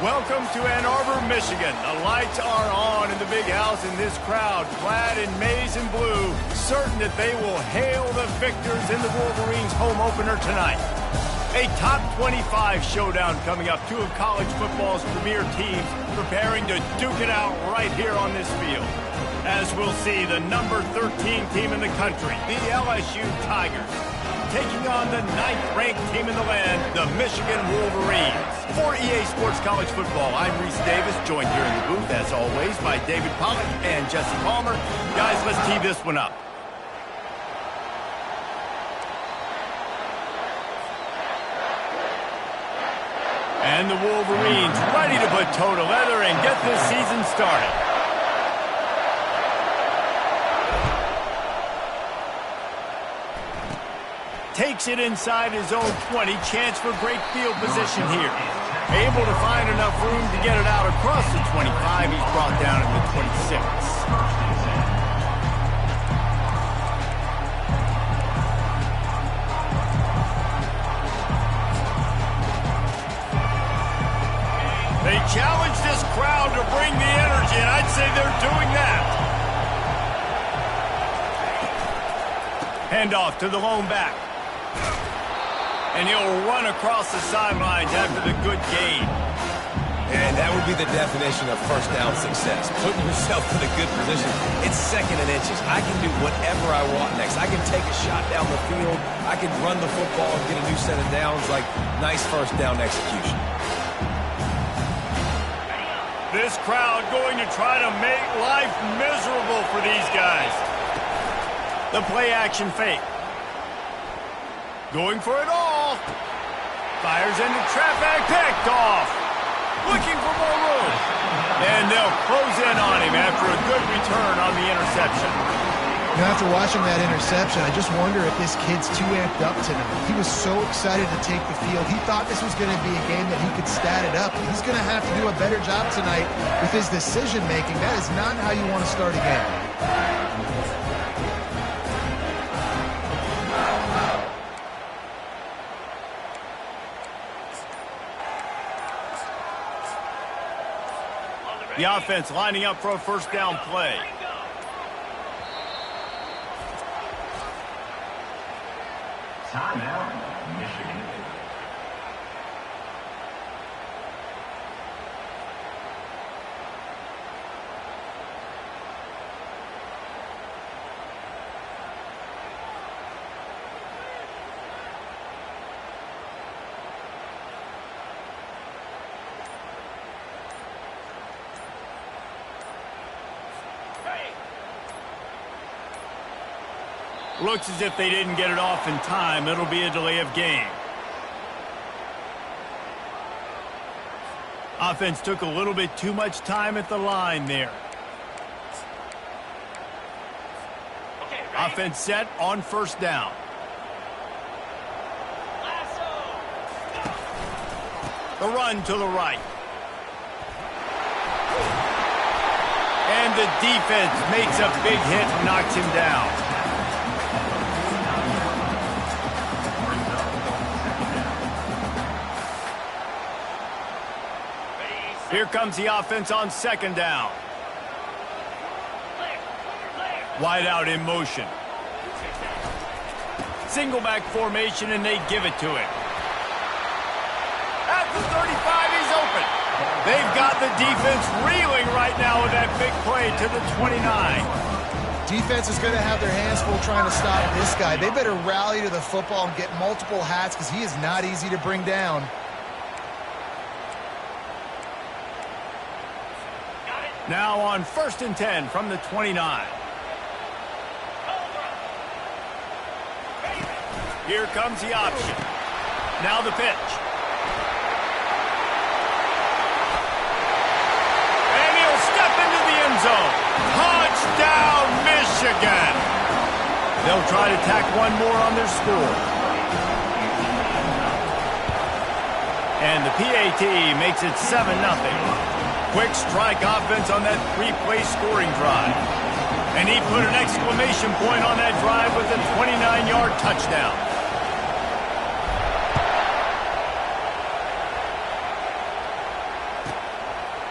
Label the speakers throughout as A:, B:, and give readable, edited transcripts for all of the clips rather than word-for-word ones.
A: Welcome to Ann Arbor, Michigan. The lights are on in the big house, and this crowd, clad in maize and blue, certain that they will hail the victors in the Wolverines' home opener tonight. A top 25 showdown coming up. Two of college football's premier teams preparing to duke it out right here on this field. As we'll see, the number 13 team in the country, the LSU Tigers, taking on the 9th-ranked team in the land, the Michigan Wolverines. For EA Sports College Football, I'm Reese Davis, joined here in the booth, as always, by David Pollack and Jesse Palmer. Guys, let's tee this one up. And the Wolverines ready to put toe to leather and get this season started. Takes it inside his own 20. Chance for great field position here. Able to find enough room to get it out across the 25. He's brought down in the 26. They challenge this crowd to bring the energy, and I'd say they're doing that. Handoff to the lone back. And he'll run across the sidelines after the good gain.
B: And that would be the definition of first down success. Putting yourself in a good position. It's second and inches. I can do whatever I want next. I can take a shot down the field. I can run the football and get a new set of downs. Like, nice first down execution.
A: This crowd going to try to make life miserable for these guys. The play action fake. Going for it all. Fires into traffic, picked off. Looking for more room. And they'll close in on him after a good return on the interception.
C: You know, after watching that interception, I just wonder if this kid's too amped up tonight. He was so excited to take the field. He thought this was going to be a game that he could stat it up. He's going to have to do a better job tonight with his decision-making. That is not how you want to start a game.
A: The offense lining up for a first down play.
D: Timeout, Michigan.
A: Looks as if they didn't get it off in time. It'll be a delay of game. Offense took a little bit too much time at the line there. Offense set on first down. The run to the right. And the defense makes a big hit and knocks him down. Here comes the offense on second down. Wide out in motion. Single back formation, and they give it to him. At the 35, he's open. They've got the defense reeling right now with that big play to the 29.
C: Defense is going to have their hands full trying to stop this guy. They better rally to the football and get multiple hats because he is not easy to bring down.
A: Now on 1st and 10 from the 29. Here comes the option. Now the pitch. And he'll step into the end zone. Touchdown, Michigan! They'll try to tack one more on their score. And the PAT makes it 7-0. Quick strike offense on that three-play scoring drive. And he put an exclamation point on that drive with a 29-yard touchdown.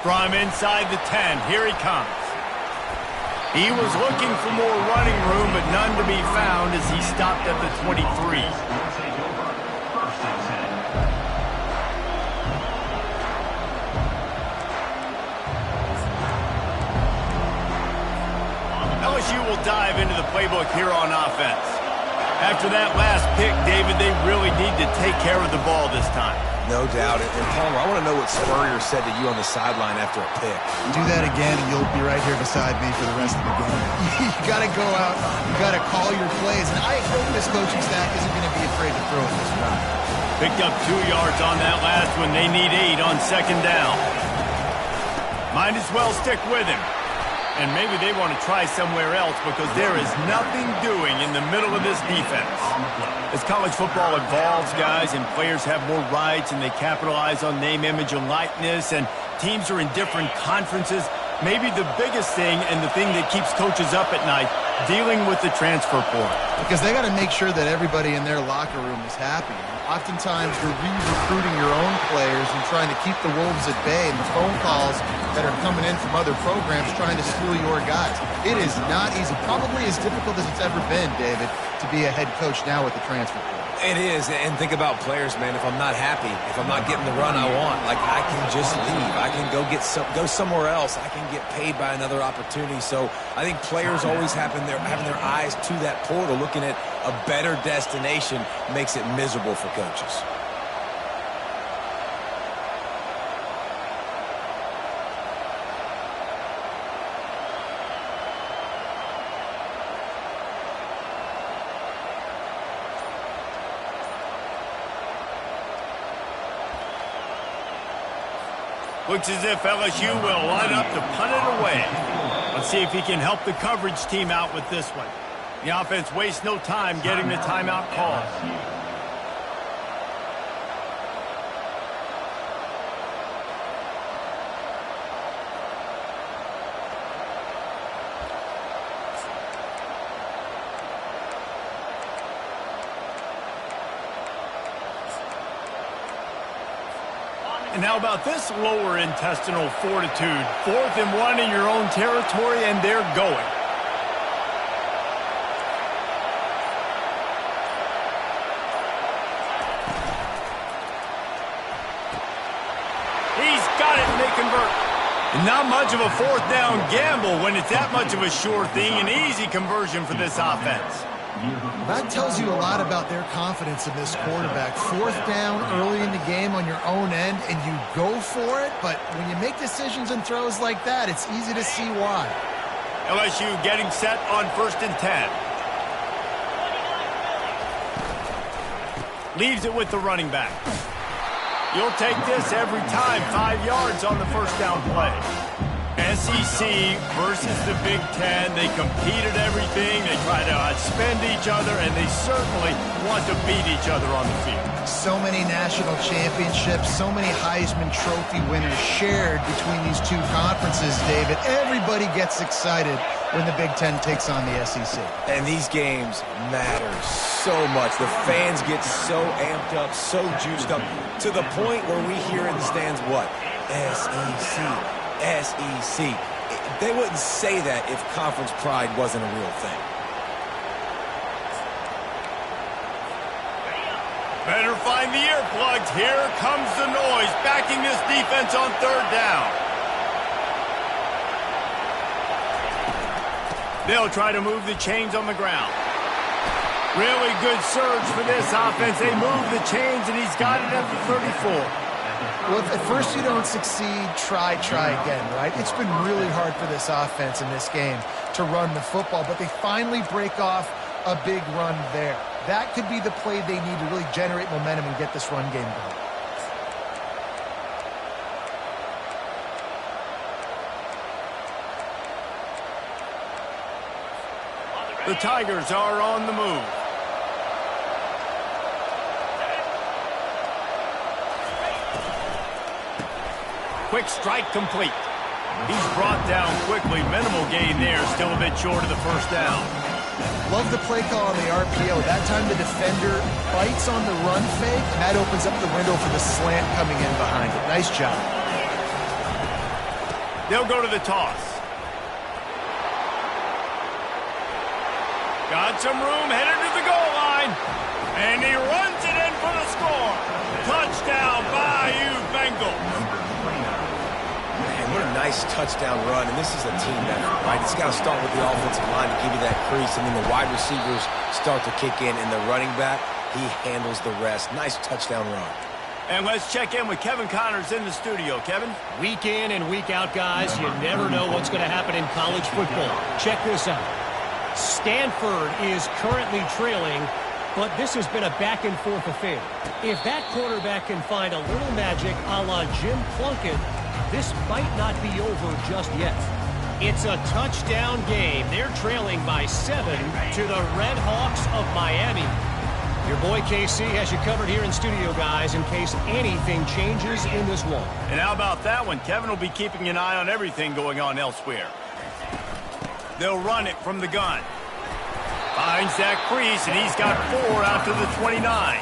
A: From inside the 10, here he comes. He was looking for more running room, but none to be found as he stopped at the 23. LSU will dive into the playbook here on offense. After that last pick, David, they really need to take care of the ball this time.
B: No doubt. And Palmer, I want to know what Spurrier said to you on the sideline after a pick.
C: Do that again, and you'll be right here beside me for the rest of the game. You got to go out. You got to call your plays. And I hope this coaching staff isn't going to be afraid to throw it this round.
A: Picked up 2 yards on that last one. They need 8 on second down. Might as well stick with him. And maybe they want to try somewhere else because there is nothing doing in the middle of this defense. As college football evolves, guys, and players have more rights and they capitalize on name, image, and likeness, and teams are in different conferences, maybe the biggest thing and the thing that keeps coaches up at night, dealing with the transfer portal.
C: Because they got to make sure that everybody in their locker room is happy. Oftentimes, you're re-recruiting your own players and trying to keep the wolves at bay, and the phone calls that are coming in from other programs trying to steal your guys. It is not easy. Probably as difficult as it's ever been, David, to be a head coach now with the transfer portal.
B: It is, and think about players, man. If I'm not happy, if I'm not getting the run I want, like I can just leave. I can go somewhere else. I can get paid by another opportunity. So I think players always having their eyes to that portal, looking at a better destination, makes it miserable for coaches.
A: Looks as if LSU will line up to punt it away. Let's see if he can help the coverage team out with this one. The offense wastes no time getting the timeout call. And how about this lower intestinal fortitude? 4th and 1 in your own territory, and they're going. He's got it, and they convert. Not much of a 4th down gamble when it's that much of a sure thing, an easy conversion for this offense.
C: That tells you a lot about their confidence in this quarterback. 4th down early in the game on your own end, and you go for it, but when you make decisions and throws like that, it's easy to see why.
A: LSU getting set on 1st and 10. Leaves it with the running back. You'll take this every time. 5 yards on the 1st down play. SEC versus the Big Ten. They compete at everything. They try to outspend each other, and they certainly want to beat each other on the field.
C: So many national championships, so many Heisman Trophy winners shared between these two conferences, David. Everybody gets excited when the Big Ten takes on the SEC.
B: And these games matter so much. The fans get so amped up, so juiced up, to the point where we hear in the stands, what? SEC. SEC. They wouldn't say that if conference pride wasn't a real thing.
A: Better find the earplugs. Here comes the noise, backing this defense on 3rd down. They'll try to move the chains on the ground. Really good surge for this offense. They move the chains, and he's got it at the 34.
C: Well, if at first you don't succeed, try again, right? It's been really hard for this offense in this game to run the football, but they finally break off a big run there. That could be the play they need to really generate momentum and get this run game going.
A: The Tigers are on the move. Quick strike complete. He's brought down quickly. Minimal gain there. Still a bit short of the 1st down.
C: Love the play call on the RPO. That time the defender bites on the run fake, and that opens up the window for the slant coming in behind it. Nice job.
A: They'll go to the toss. Got some room, headed to the goal line. And he runs it in for the score. Touchdown, Bayou Bengals.
B: Man, what a nice touchdown run. And this is a team effort, right? It's got to start with the offensive line to give you that crease. And then the wide receivers start to kick in. And the running back, he handles the rest. Nice touchdown run.
A: And let's check in with Kevin Connors in the studio. Kevin?
D: Week in and week out, guys, you never know what's going to happen in college football. Check this out. Stanford is currently trailing, but this has been a back-and-forth affair. If that quarterback can find a little magic a la Jim Plunkett, this might not be over just yet. It's a touchdown game. They're trailing by 7 to the Red Hawks of Miami. Your boy KC has you covered here in studio, guys, in case anything changes in this one.
A: And how about that one? Kevin will be keeping an eye on everything going on elsewhere. They'll run it from the gun. Finds Zach Priest, and he's got 4 out to the 29.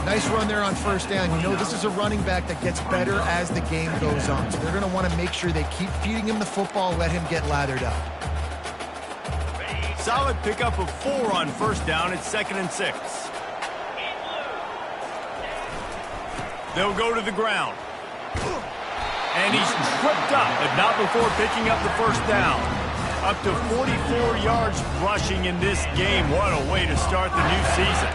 C: Nice run there on first down. You know, this is a running back that gets better as the game goes on. So they're going to want to make sure they keep feeding him the football, let him get lathered up.
A: Solid pickup of 4 on first down. It's 2nd and 6. They'll go to the ground. And he's tripped up, but not before picking up the first down. Up to 44 yards rushing in this game. What a way to start the new season.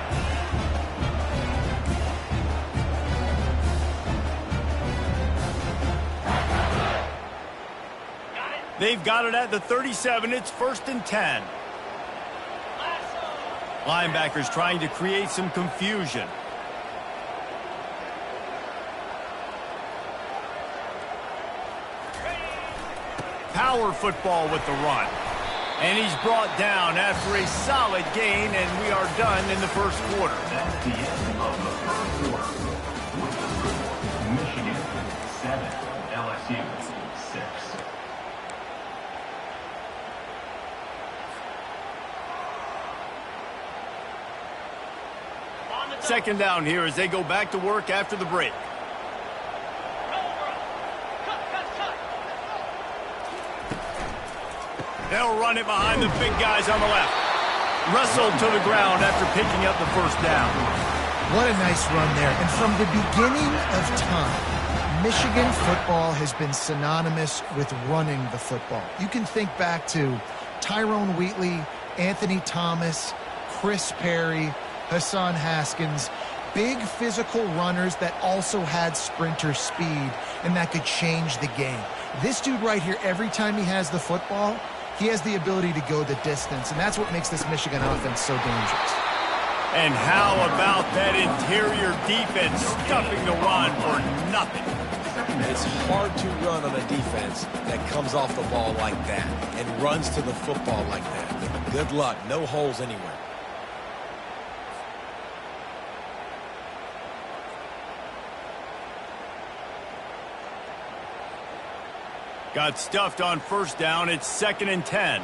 A: They've got it at the 37. It's 1st and 10. Linebackers trying to create some confusion. Power football with the run. And he's brought down after a solid gain, and we are done in the first quarter.
E: That's the end of the first quarter. Michigan 7, LSU 6.
A: Second down here as they go back to work after the break. They'll run it behind the big guys on the left. Wrestled to the ground after picking up the first down.
C: What a nice run there. And from the beginning of time, Michigan football has been synonymous with running the football. You can think back to Tyrone Wheatley, Anthony Thomas, Chris Perry, Hassan Haskins, big physical runners that also had sprinter speed and that could change the game. This dude right here, every time he has the football, he has the ability to go the distance, and that's what makes this Michigan offense so dangerous.
A: And how about that interior defense stuffing the run for nothing?
B: It's hard to run on a defense that comes off the ball like that and runs to the football like that. Good luck. No holes anywhere.
A: Got stuffed on first down. It's 2nd and 10.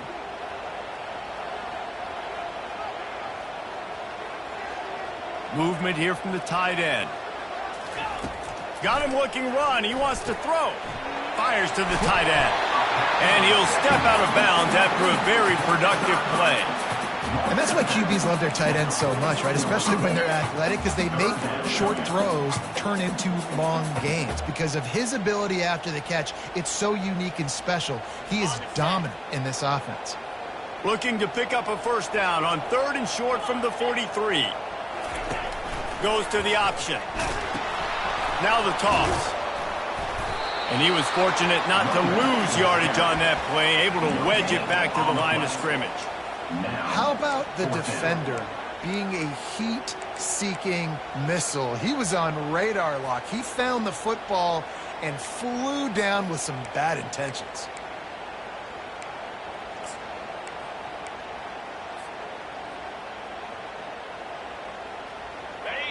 A: Movement here from the tight end. Got him looking run. He wants to throw. Fires to the tight end. And he'll step out of bounds after a very productive play.
C: And that's why QBs love their tight ends so much, right? Especially when they're athletic, because they make short throws turn into long gains. Because of his ability after the catch, it's so unique and special. He is dominant in this offense.
A: Looking to pick up a first down on 3rd and short from the 43. Goes to the option. Now the toss. And he was fortunate not to lose yardage on that play, able to wedge it back to the line of scrimmage.
C: How about the defender being a heat-seeking missile? He was on radar lock. He found the football and flew down with some bad intentions.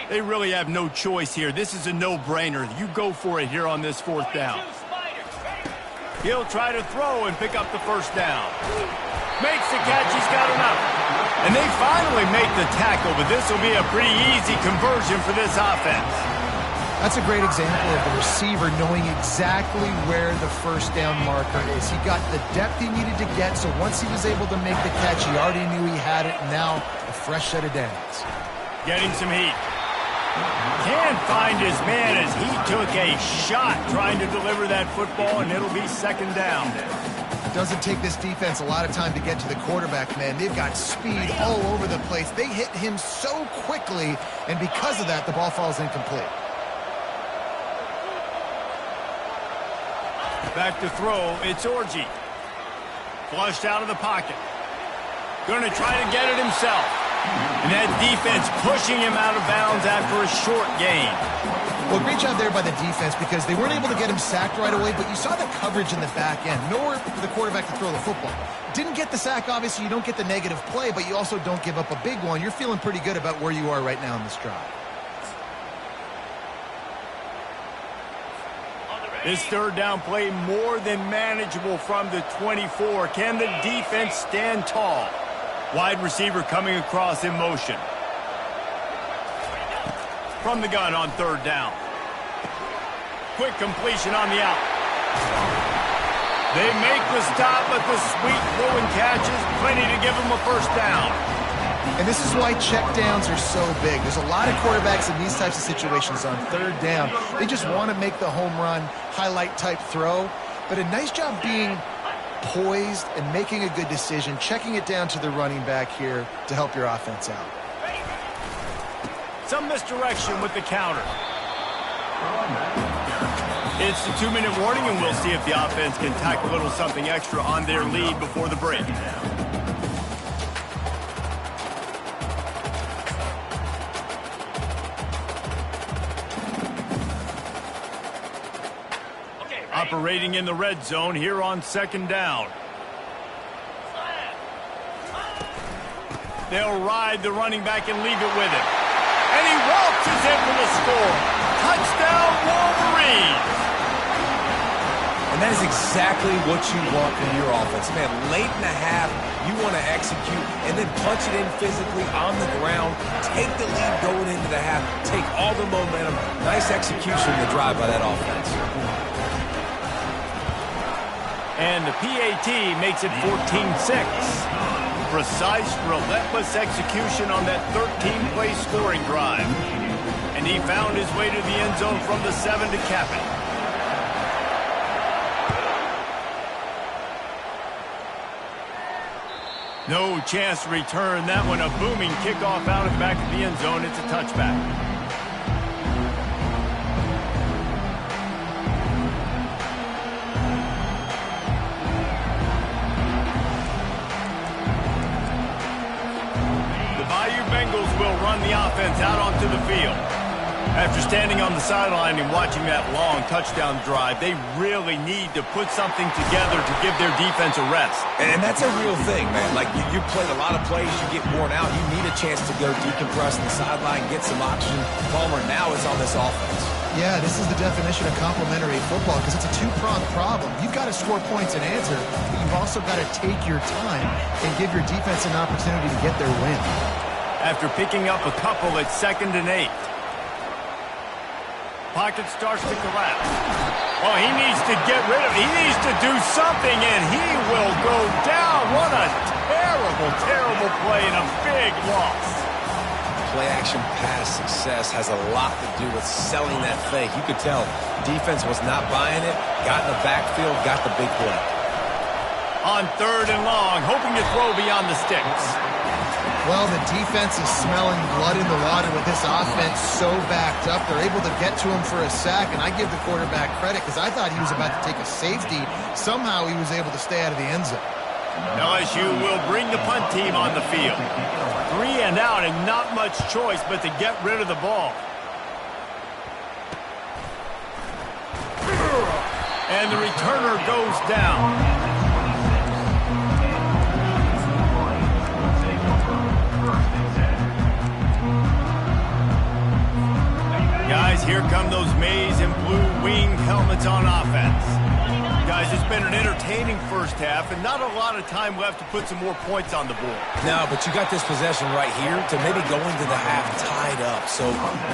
A: They really have no choice here. This is a no-brainer. You go for it here on this 4th down. He'll try to throw and pick up the first down. Makes the catch. He's got enough. And they finally make the tackle, but this will be a pretty easy conversion for this offense.
C: That's a great example of the receiver knowing exactly where the first down marker is. He got the depth he needed to get, so once he was able to make the catch, he already knew he had it, and now a fresh set of downs.
A: Getting some heat. Can't find his man as he took a shot trying to deliver that football, and it'll be second down.
C: It doesn't take this defense a lot of time to get to the quarterback, man. They've got speed all over the place. They hit him so quickly, and because of that, the ball falls incomplete.
A: Back to throw, it's Orji. Flushed out of the pocket. Going to try to get it himself. And that defense pushing him out of bounds after a short gain.
C: Well, great job there by the defense because they weren't able to get him sacked right away, but you saw the coverage in the back end. Nowhere for the quarterback to throw the football. Didn't get the sack, obviously. You don't get the negative play, but you also don't give up a big one. You're feeling pretty good about where you are right now in this drive.
A: This third down play more than manageable from the 24. Can the defense stand tall? Wide receiver coming across in motion. From the gun on third down. Quick completion on the out. They make the stop, but the sweet throw and catches plenty to give them a first down.
C: And this is why checkdowns are so big. There's a lot of quarterbacks in these types of situations on third down. They just want to make the home run, highlight type throw. But a nice job being poised and making a good decision, checking it down to the running back here to help your offense out.
A: Some misdirection with the counter. It's the 2-minute warning, and we'll see if the offense can tack a little something extra on their lead before the break. Operating in the red zone here on second down. They'll ride the running back and leave it with him. And he waltzes in for the score. Touchdown, Wolverines!
B: And that is exactly what you want from your offense. Man, late in the half, you want to execute and then punch it in physically on the ground. Take the lead going into the half. Take all the momentum. Nice execution in the drive by that offense.
A: And the PAT makes it 14-6. Precise, relentless execution on that 13-play scoring drive. And he found his way to the end zone from the 7 to cap it. No chance to return that one. A booming kickoff out of the back of the end zone. It's a touchback. Bengals will run the offense out onto the field. After standing on the sideline and watching that long touchdown drive, they really need to put something together to give their defense a rest.
B: And that's a real thing, man. Like, you played a lot of plays, you get worn out. You need a chance to go decompress on the sideline, get some oxygen. Palmer now is on this offense.
C: Yeah, this is the definition of complementary football because it's a two-pronged problem. You've got to score points and answer, but you've also got to take your time and give your defense an opportunity to get their win.
A: After picking up a couple at 2nd and 8. Pocket starts to collapse. Oh, he needs to get rid of it. He needs to do something, and he will go down. What a terrible, terrible play and a big loss.
B: Play-action pass success has a lot to do with selling that fake. You could tell defense was not buying it, got in the backfield, got the big play.
A: On 3rd and long, hoping to throw beyond the sticks.
C: Well, the defense is smelling blood in the water with this offense so backed up. They're able to get to him for a sack, and I give the quarterback credit because I thought he was about to take a safety. Somehow he was able to stay out of the end zone.
A: LSU will bring the punt team on the field. 3 and out and not much choice but to get rid of the ball. And the returner goes down. Guys, here come those maize and blue winged helmets on offense. Guys, it's been an entertaining first half and not a lot of time left to put some more points on the board.
B: No, but you got this possession right here to maybe go into the half tied up. So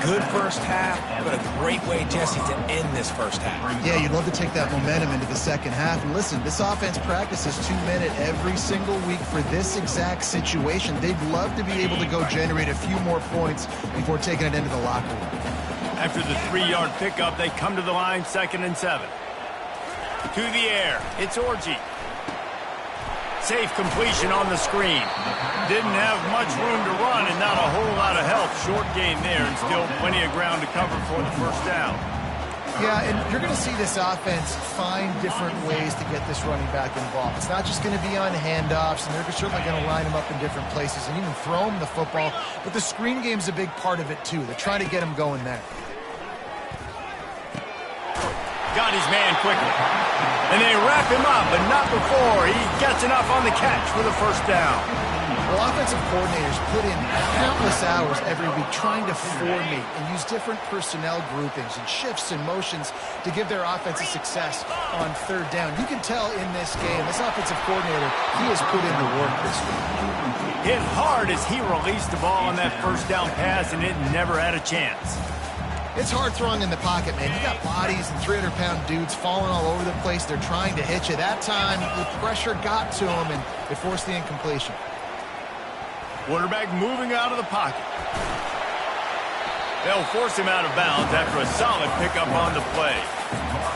B: good first half, but a great way, Jesse, to end this first half.
C: Yeah, you'd love to take that momentum into the second half. And listen, this offense practices 2-minute every single week for this exact situation. They'd love to be able to go generate a few more points before taking it into the locker room.
A: After the 3-yard pickup, they come to the line, 2nd and 7. To the air, it's Orji. Safe completion on the screen. Didn't have much room to run and not a whole lot of help. Short gain there and still plenty of ground to cover for the first down.
C: Yeah, and you're going to see this offense find different ways to get this running back involved. It's not just going to be on handoffs, and they're certainly going to line him up in different places and even throw him the football. But the screen game's a big part of it, too. They're trying to get him going there.
A: Got his man quickly. And they wrap him up, but not before he gets enough on the catch for the first down.
C: Well, offensive coordinators put in countless hours every week trying to formate and use different personnel groupings and shifts and motions to give their offensive success on third down. You can tell in this game, this offensive coordinator, he has put in the work this week.
A: Hit hard as he released the ball on that first down pass, and it never had a chance.
C: It's hard throwing in the pocket, man. You got bodies and 300-pound dudes falling all over the place. They're trying to hit you. That time, the pressure got to him, and it forced the incompletion.
A: Quarterback moving out of the pocket. They'll force him out of bounds after a solid pickup on the play.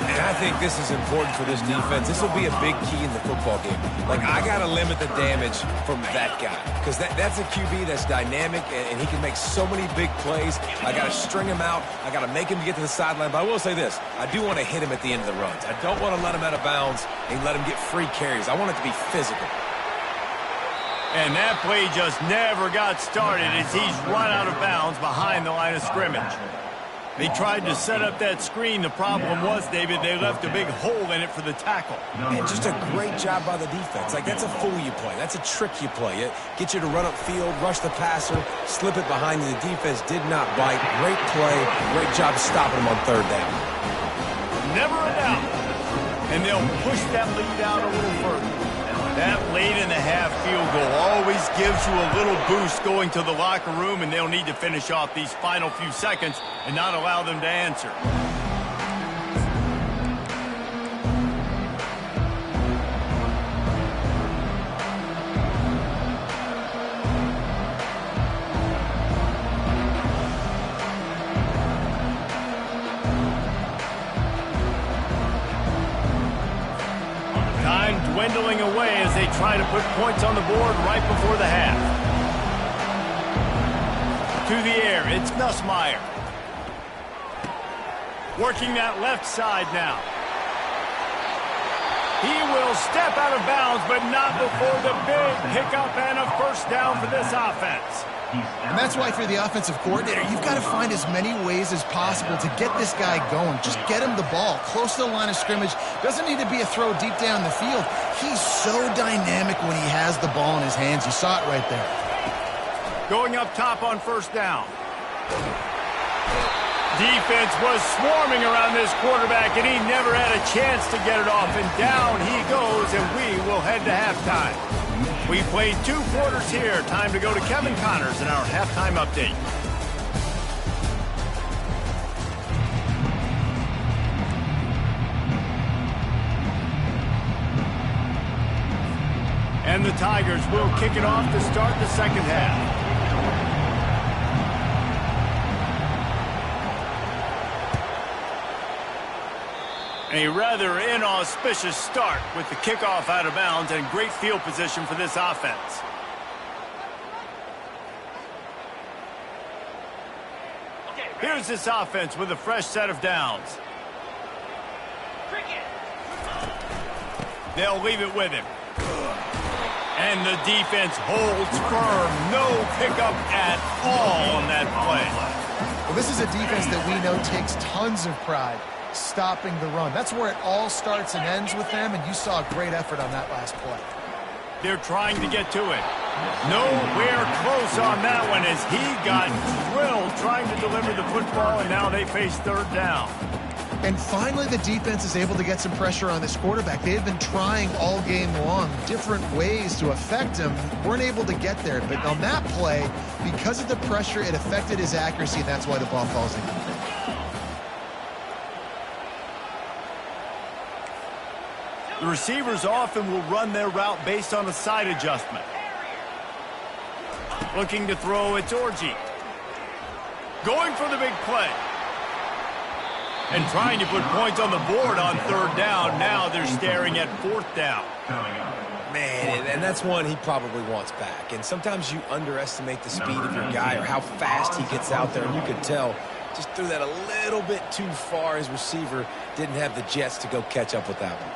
B: And I think this is important for this defense. This will be a big key in the football game. Like, I got to limit the damage from that guy because that's a QB that's dynamic, and he can make so many big plays. I got to string him out. I got to make him get to the sideline. But I will say this. I do want to hit him at the end of the runs. I don't want to let him out of bounds and let him get free carries. I want it to be physical.
A: And that play just never got started as he's run out of bounds behind the line of scrimmage. They tried to set up that screen. The problem was, David, they left a big hole in it for the tackle.
B: And just a great job by the defense. Like, that's a fool you play. That's a trick you play. It gets you to run upfield, rush the passer, slip it behind you. The defense did not bite. Great play. Great job stopping him on third down.
A: Never a doubt. And they'll push that lead out a little further. That late-in-the-half field goal always gives you a little boost going to the locker room, and they'll need to finish off these final few seconds and not allow them to answer. Time dwindling away as they try to put points on the board right before the half. To the air, it's Nussmeier. Working that left side now. He will step out of bounds, but not before the big pickup and a first down for this offense.
C: And that's why for the offensive coordinator, you've got to find as many ways as possible to get this guy going. Just get him the ball close to the line of scrimmage. Doesn't need to be a throw deep down the field. He's so dynamic when he has the ball in his hands. You saw it right there.
A: Going up top on first down. Defense was swarming around this quarterback, and he never had a chance to get it off. And down he goes, and we will head to halftime. We played 2 quarters here. Time to go to Kevin Connors in our halftime update. And the Tigers will kick it off to start the second half. A rather inauspicious start with the kickoff out of bounds and great field position for this offense. Here's this offense with a fresh set of downs. They'll leave it with him. And the defense holds firm. No pickup at all on that play.
C: Well, this is a defense that we know takes tons of pride stopping the run. That's where it all starts and ends with them, and you saw a great effort on that last play.
A: They're trying to get to it. Nowhere close on that one as he got drilled trying to deliver the football, and now they face third down.
C: And finally, the defense is able to get some pressure on this quarterback. They have been trying all game long different ways to affect him. Weren't able to get there. But on that play, because of the pressure, it affected his accuracy, and that's why the ball falls incomplete.
A: The receivers often will run their route based on a side adjustment. Looking to throw, it's Orji. Going for the big play. And trying to put points on the board on third down. Now they're staring at fourth down.
B: Man, and that's one he probably wants back. And sometimes you underestimate the speed of your guy or how fast he gets out there. And you could tell just threw that a little bit too far. His receiver didn't have the jets to go catch up with that one.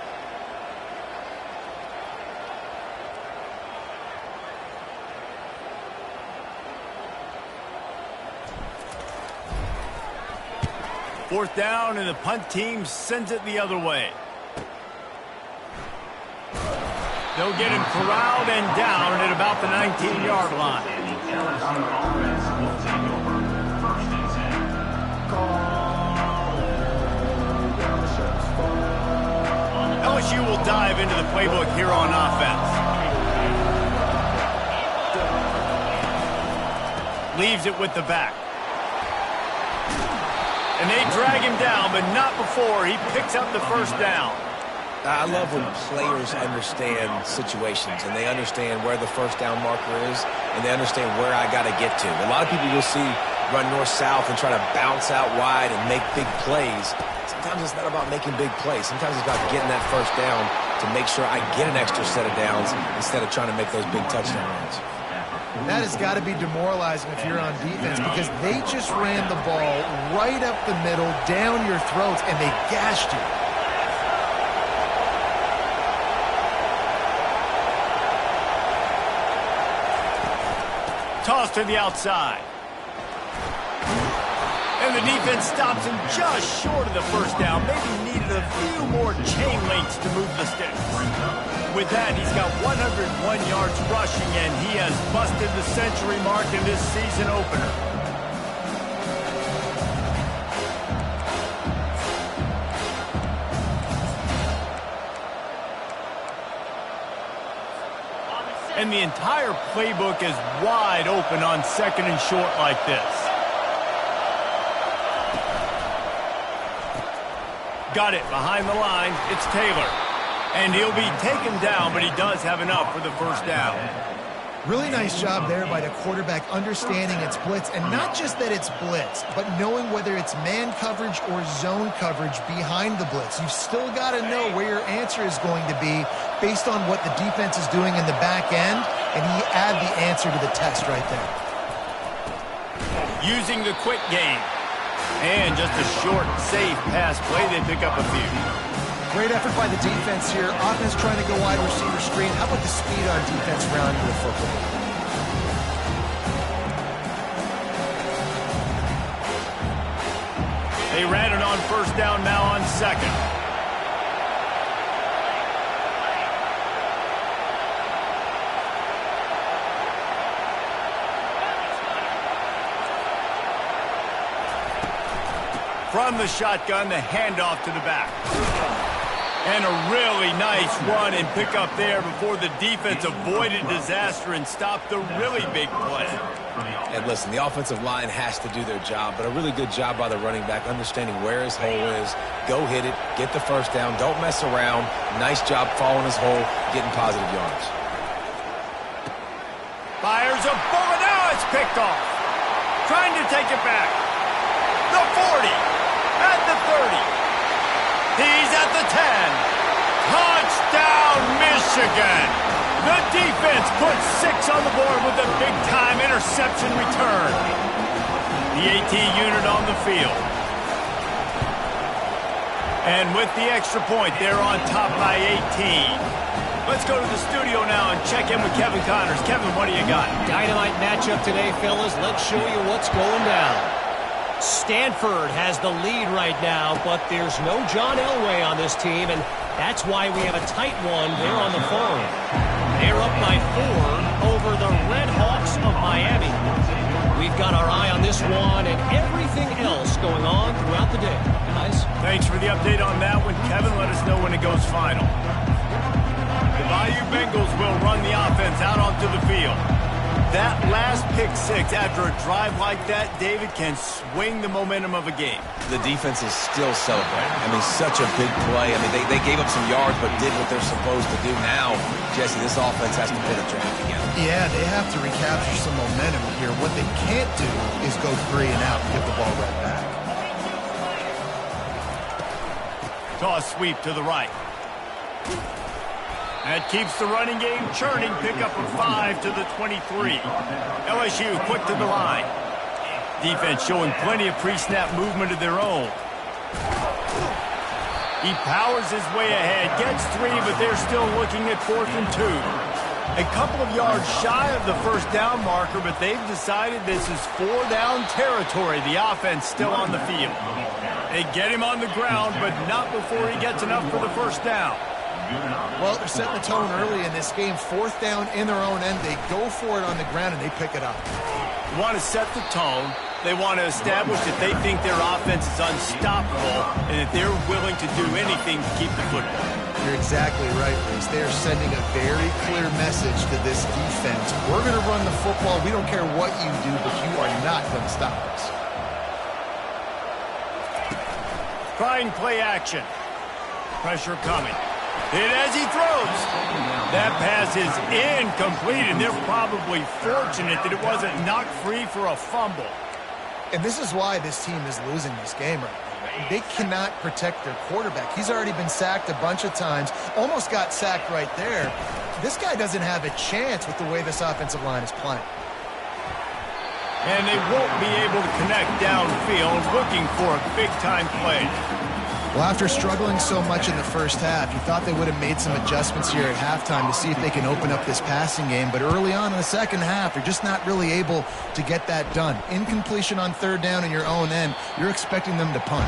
A: Fourth down, and the punt team sends it the other way. They'll get him corralled and down at about the 19-yard line.
E: The LSU offense will take over 1st and 10.
A: LSU will dive into the playbook here on offense. Leaves it with the back. And they drag him down, but not before he picks up the first down.
B: I love when players understand situations and they understand where the first down marker is and they understand where I got to get to. A lot of people you'll see run north-south and try to bounce out wide and make big plays. Sometimes it's not about making big plays. Sometimes it's about getting that first down to make sure I get an extra set of downs instead of trying to make those big touchdown runs.
C: That has got to be demoralizing if you're on defense because they just ran the ball right up the middle, down your throats, and they gashed you.
A: Toss to the outside. And the defense stops him just short of the first down. Maybe needed a few more chain links to move the sticks. With that, he's got 101 yards rushing, and he has busted the century mark in this season opener. And the entire playbook is wide open on second and short like this. Got it behind the line. It's Taylor. And he'll be taken down, but he does have enough for the first down.
C: Really nice job there by the quarterback understanding it's blitz, and not just that it's blitz, but knowing whether it's man coverage or zone coverage behind the blitz. You've still got to know where your answer is going to be based on what the defense is doing in the back end, and he add the answer to the test right there.
A: Using the quick game. And just a short, safe pass play. They pick up a few.
C: Great effort by the defense here. Offense trying to go wide receiver screen. How about the speed on defense rounding the football?
A: They ran it on first down, now on second. From the shotgun, the handoff to the back. And a really nice run and pick up there before the defense avoided disaster and stopped the really big play.
B: And listen, the offensive line has to do their job, but a really good job by the running back understanding where his hole is. Go hit it, get the first down, don't mess around. Nice job following his hole, getting positive yards.
A: Fires a bullet, now it's picked off. Trying to take it back. The 40, at the 30. He's at the 10. Touchdown, Michigan. The defense puts 6 on the board with a big-time interception return. The AT unit on the field. And with the extra point, they're on top by 18. Let's go to the studio now and check in with Kevin Connors. Kevin, what do you got?
D: Dynamite matchup today, fellas. Let's show you what's going down. Stanford has the lead right now, but there's no John Elway on this team, and that's why we have a tight one there on the phone. They're up by 4 over the Red Hawks of Miami. We've got our eye on this one and everything else going on throughout the day. Guys?
A: Thanks for the update on that one, Kevin. Let us know when it goes final. The Bayou Bengals will run the offense out onto the field. That last pick six after a drive like that, David, can swing the momentum of a game.
B: The defense is still celebrating. I mean, such a big play. I mean, they gave up some yards but did what they're supposed to do. Now, Jesse, this offense has to put a drive together.
C: Yeah, they have to recapture some momentum here. What they can't do is go 3 and out and give the ball right back.
A: Toss sweep to the right. That keeps the running game churning. Pickup of 5 to the 23. LSU quick to the line. Defense showing plenty of pre-snap movement of their own. He powers his way ahead, gets 3, but they're still looking at 4th and 2. A couple of yards shy of the first down marker, but they've decided this is 4-down territory. The offense still on the field. They get him on the ground, but not before he gets enough for the first down.
C: Well, they're setting the tone early in this game. 4th down in their own end. They go for it on the ground, and they pick it up.
A: They want to set the tone. They want to establish that they think their offense is unstoppable and that they're willing to do anything to keep the football.
C: You're exactly right, Reese. They are sending a very clear message to this defense. We're going to run the football. We don't care what you do, but you are not going to stop us.
A: Trying play action. Pressure coming. Hit as he throws. That pass is incomplete, and they're probably fortunate that it wasn't knocked free for a fumble.
C: And this is why this team is losing this game right now. They cannot protect their quarterback. He's already been sacked a bunch of times, almost got sacked right there. This guy doesn't have a chance with the way this offensive line is playing.
A: And they won't be able to connect downfield, looking for a big-time play.
C: Well, after struggling so much in the first half, you thought they would have made some adjustments here at halftime to see if they can open up this passing game. But early on in the second half, they're just not really able to get that done. Incompletion on 3rd down in your own end, you're expecting them to punt.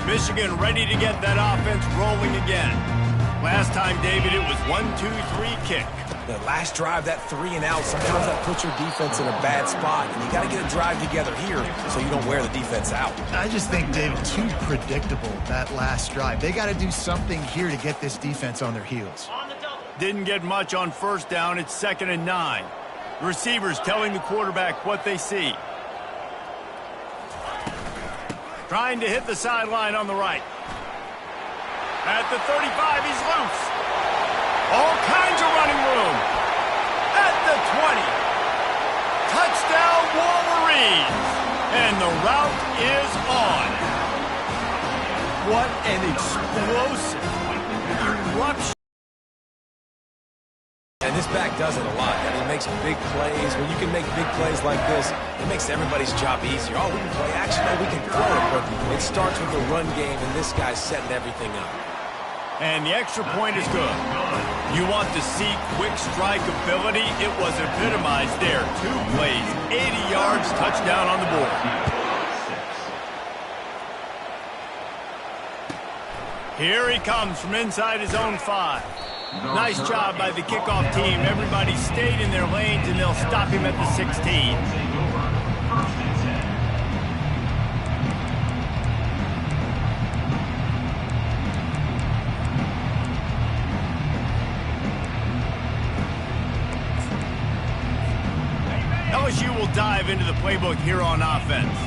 A: Michigan ready to get that offense rolling again. Last time, David, it was 1-2-3 kick.
B: The last drive, that 3 and out, sometimes that puts your defense in a bad spot. And you got to get a drive together here so you don't wear the defense out.
C: I just think, David, too predictable, that last drive. They got to do something here to get this defense on their heels.
A: Didn't get much on 1st down. It's 2nd and 9. The receivers telling the quarterback what they see. Trying to hit the sideline on the right. At the 35, he's loose. All kinds of running room. At the 20. Touchdown, Wolverines. And the route is on. What an explosive eruption.
B: And this back does it a lot. I mean, it makes big plays. When you can make big plays like this, it makes everybody's job easier. Oh, we can play action. Oh, we can throw it. But it starts with the run game, and this guy's setting everything up.
A: And the extra point is good. You want to see quick strike ability? It was epitomized there. 2 plays, 80 yards, touchdown on the board. Here he comes from inside his own 5. Nice job by the kickoff team. Everybody stayed in their lanes, and they'll stop him at the 16. LSU will dive into the playbook here on offense.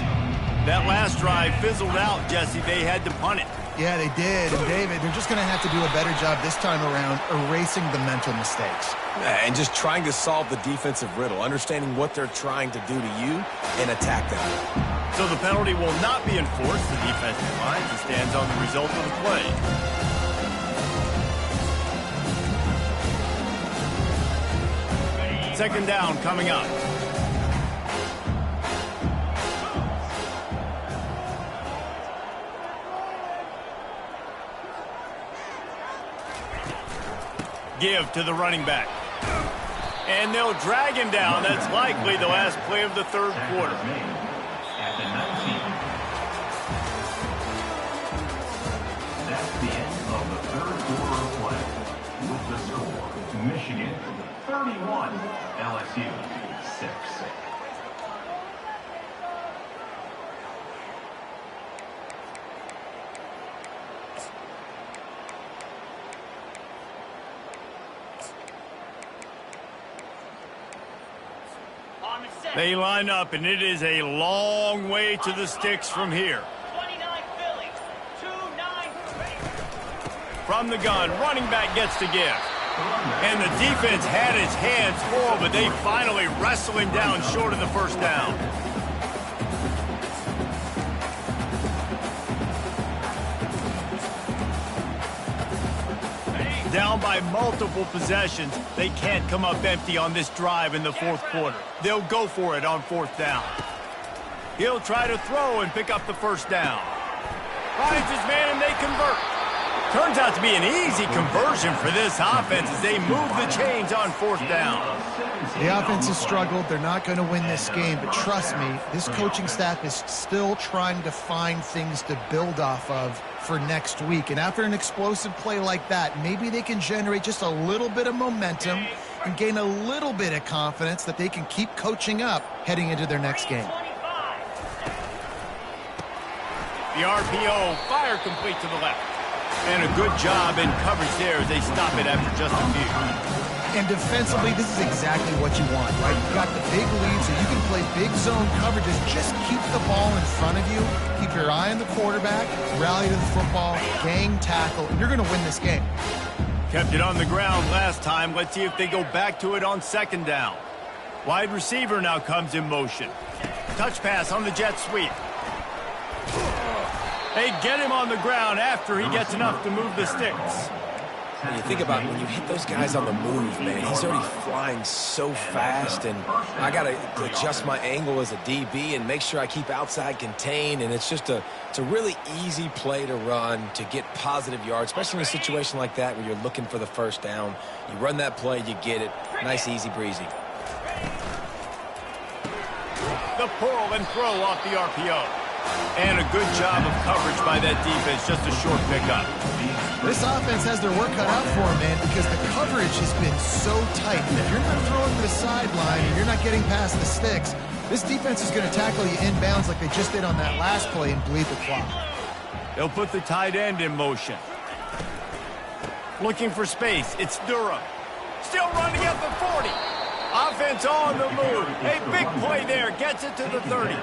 A: That last drive fizzled out, Jesse. They had to punt it.
C: Yeah, they did. And, David, they're just going to have to do a better job this time around erasing the mental mistakes.
B: And just trying to solve the defensive riddle, understanding what they're trying to do to you and attack them.
A: So the penalty will not be enforced. The defensive line stands on the result of the play. Second down coming up. Give to the running back. And they'll drag him down. That's likely the last play of the 3rd quarter.
E: the end of the third quarter of play. With the score, Michigan 31, LSU 6.
A: They line up, and it is a long way to the sticks from here.
F: 29 Philly, 2-9.
A: From the gun, running back gets the gift. And the defense had his hands full, but they finally wrestle him down short of the first down. Down by multiple possessions, they can't come up empty on this drive in the fourth quarter. They'll go for it on fourth down. He'll try to throw and pick up the first down. Finds his man and they convert. Turns out to be an easy conversion for this offense as they move the chains on fourth down.
C: The offense has struggled. They're not going to win this game, but trust me, this coaching staff is still trying to find things to build off of for next week. And after an explosive play like that, maybe they can generate just a little bit of momentum and gain a little bit of confidence that they can keep coaching up heading into their next game.
A: The RPO, fire complete to the left. And a good job in coverage there as they stop it after just a few.
C: And defensively, this is exactly what you want, right? You've got the big lead, so you can play big zone coverages. Just keep the ball in front of you. Keep your eye on the quarterback. Rally to the football. Gang tackle. And you're going to win this game.
A: Kept it on the ground last time. Let's see if they go back to it on second down. Wide receiver now comes in motion. Touch pass on the jet sweep. They get him on the ground after he gets enough to move the sticks.
B: When you think about when you hit those guys on the move, man, he's already flying so fast, and I got to adjust my angle as a DB and make sure I keep outside contained, and it's a really easy play to run to get positive yards, especially in a situation like that where you're looking for the first down. You run that play, you get it. Nice, easy breezy.
A: The pull and throw off the RPO. And a good job of coverage by that defense, just a short pickup.
C: This offense has their work cut out for them, man, because the coverage has been so tight. And if you're not throwing to the sideline and you're not getting past the sticks, this defense is going to tackle you inbounds like they just did on that last play and bleed the clock.
A: They'll put the tight end in motion. Looking for space. It's Durham. Still running at the 40. Offense on the move. A big play there. Gets it to the 30.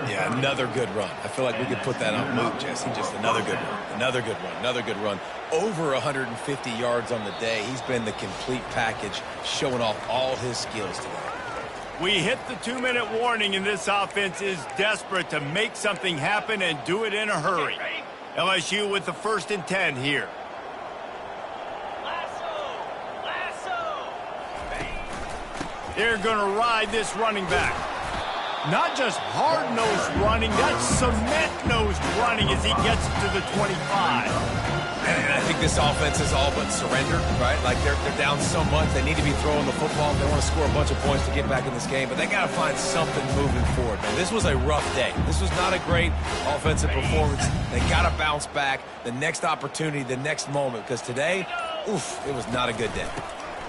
B: Yeah, another good run. I feel like we could put that on loop, Jesse. Just another good run. Another good run. Another good run. Over 150 yards on the day. He's been the complete package, showing off all his skills today.
A: We hit the 2-minute warning, and this offense is desperate to make something happen and do it in a hurry. LSU with the 1st and 10 here. They're going to ride this running back. Not just hard-nosed running, that's cement-nosed running as he gets to the 25.
B: And I think this offense is all but surrendered, right? Like they're down so much, they need to be throwing the football. They want to score a bunch of points to get back in this game, but they got to find something moving forward, man. This was a rough day. This was not a great offensive performance. They got to bounce back the next opportunity, the next moment, because today, oof, it was not a good day.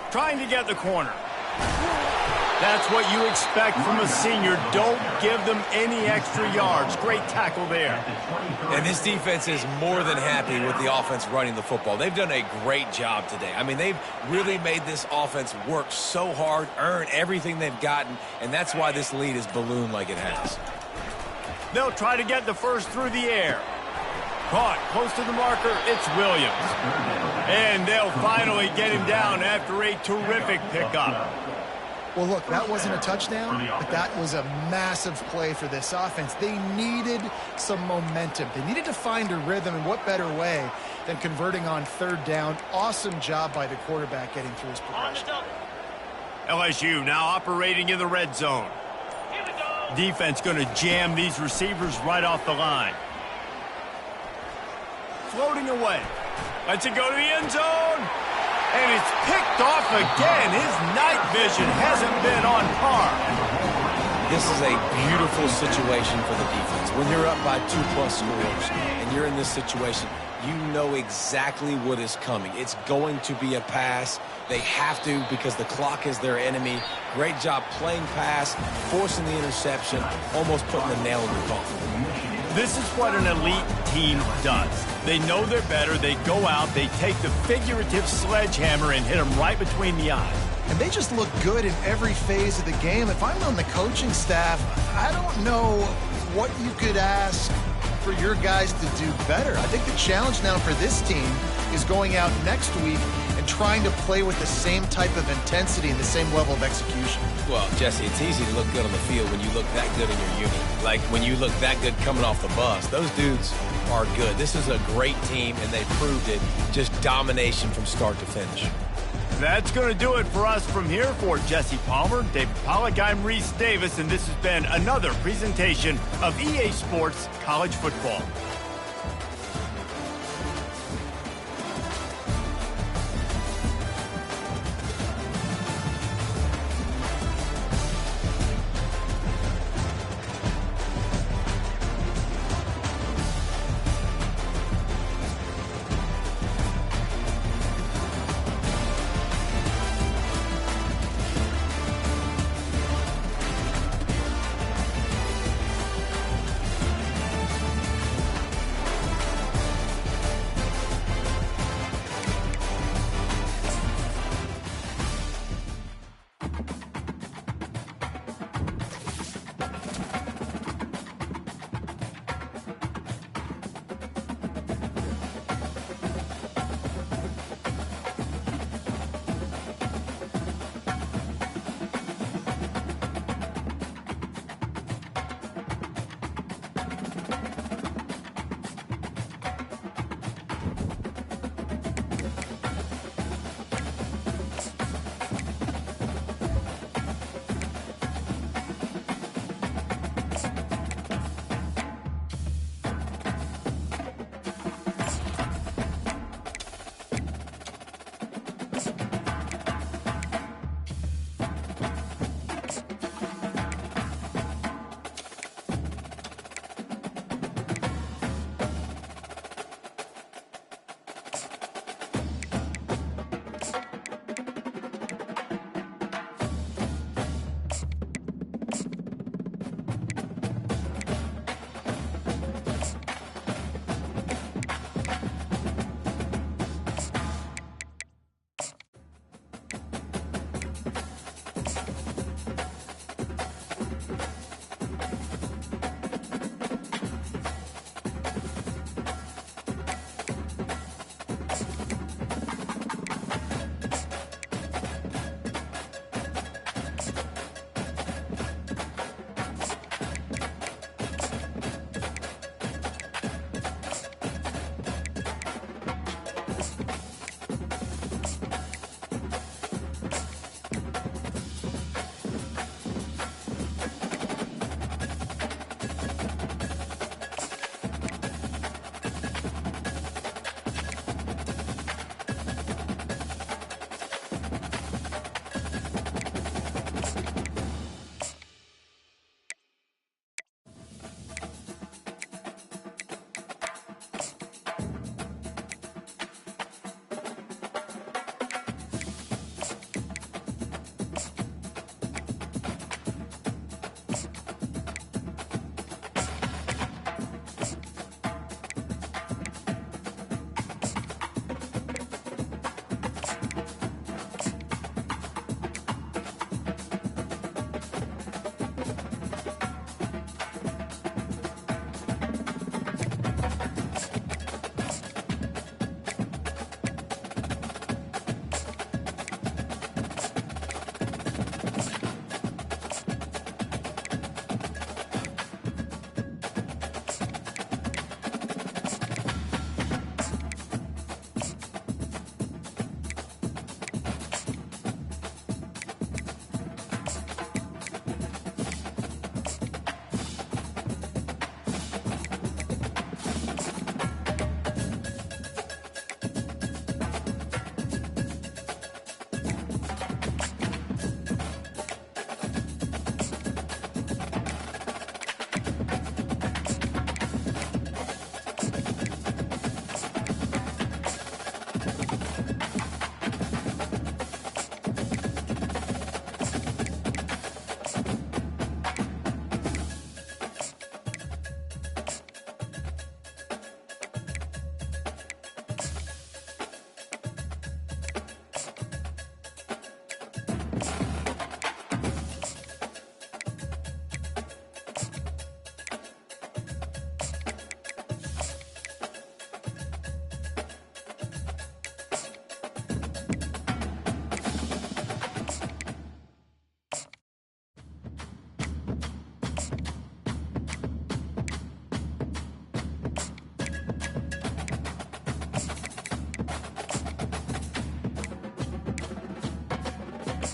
A: Trying to get the corner. That's what you expect from a senior. Don't give them any extra yards. Great tackle there.
B: And this defense is more than happy with the offense running the football. They've done a great job today. I mean, they've really made this offense work so hard, earn everything they've gotten, and that's why this lead is ballooned like it has.
A: They'll try to get the first through the air. Caught close to the marker, it's Williams. And they'll finally get him down after a terrific pickup.
C: Well, look, that wasn't a touchdown, but that was a massive play for this offense. They needed some momentum. They needed to find a rhythm, and what better way than converting on 3rd down. Awesome job by the quarterback getting through his progression.
A: LSU now operating in the red zone. Defense going to jam these receivers right off the line. Floating away. Lets it go to the end zone. And it's picked off again. His night vision hasn't been on par.
B: This is a beautiful situation for the defense. When you're up by 2+ scores and you're in this situation, you know exactly what is coming. It's going to be a pass. They have to because the clock is their enemy. Great job playing pass, forcing the interception, almost putting the nail in the coffin.
A: This is what an elite team does. They know they're better. They go out, they take the figurative sledgehammer and hit them right between the eyes.
C: And they just look good in every phase of the game. If I'm on the coaching staff, I don't know what you could ask for your guys to do better. I think the challenge now for this team is going out next week and trying to play with the same type of intensity and the same level of execution.
B: Well, Jesse, it's easy to look good on the field when you look that good in your unit. Like when you look that good coming off the bus. Those dudes are good. This is a great team, and they proved it. Just domination from start to finish.
A: That's going to do it for us from here. For Jesse Palmer, David Pollack, I'm Reese Davis, and this has been another presentation of EA Sports College Football.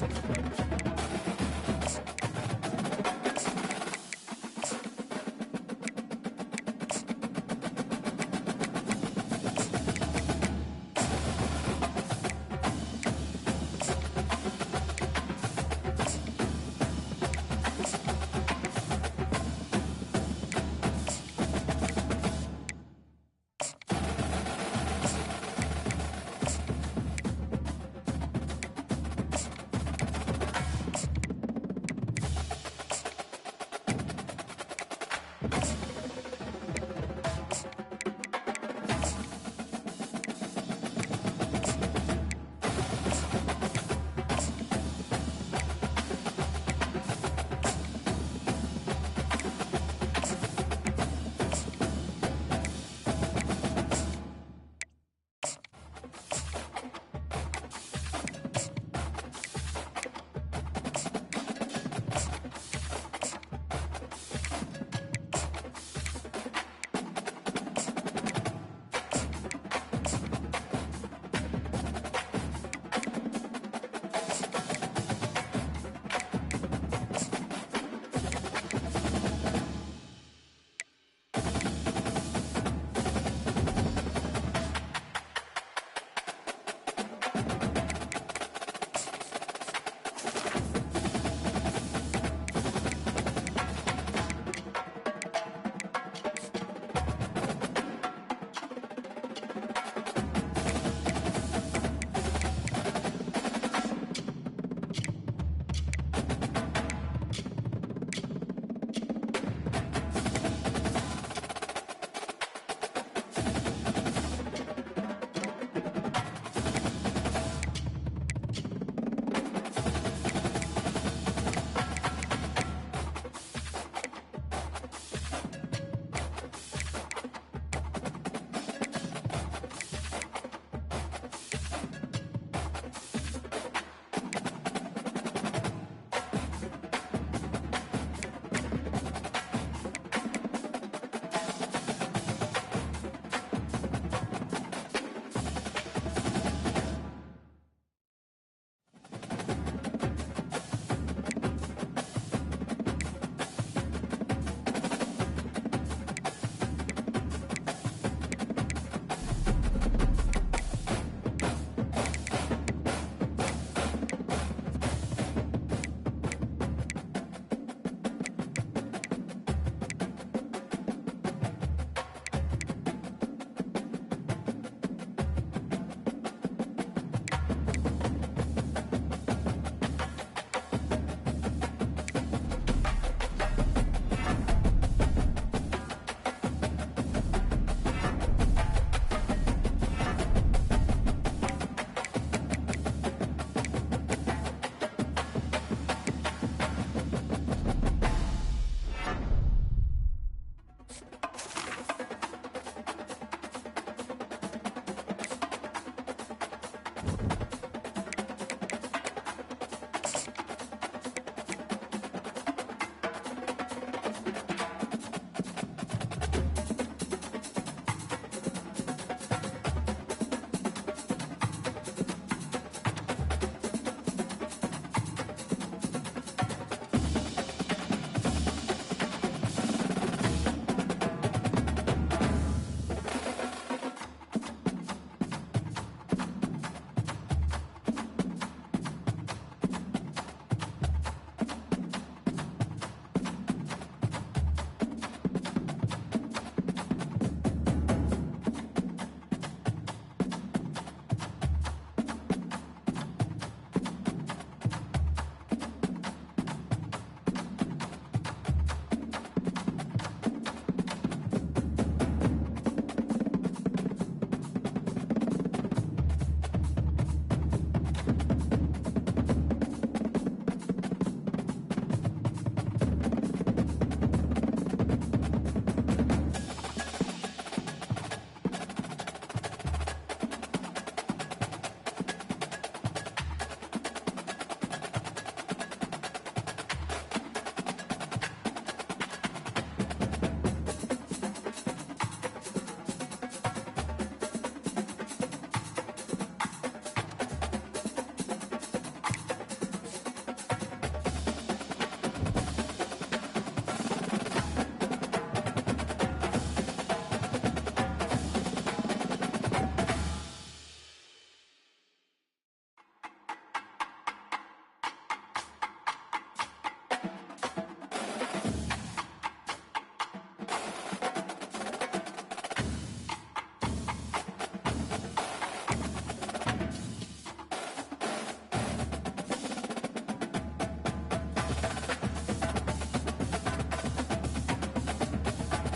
F: Philly.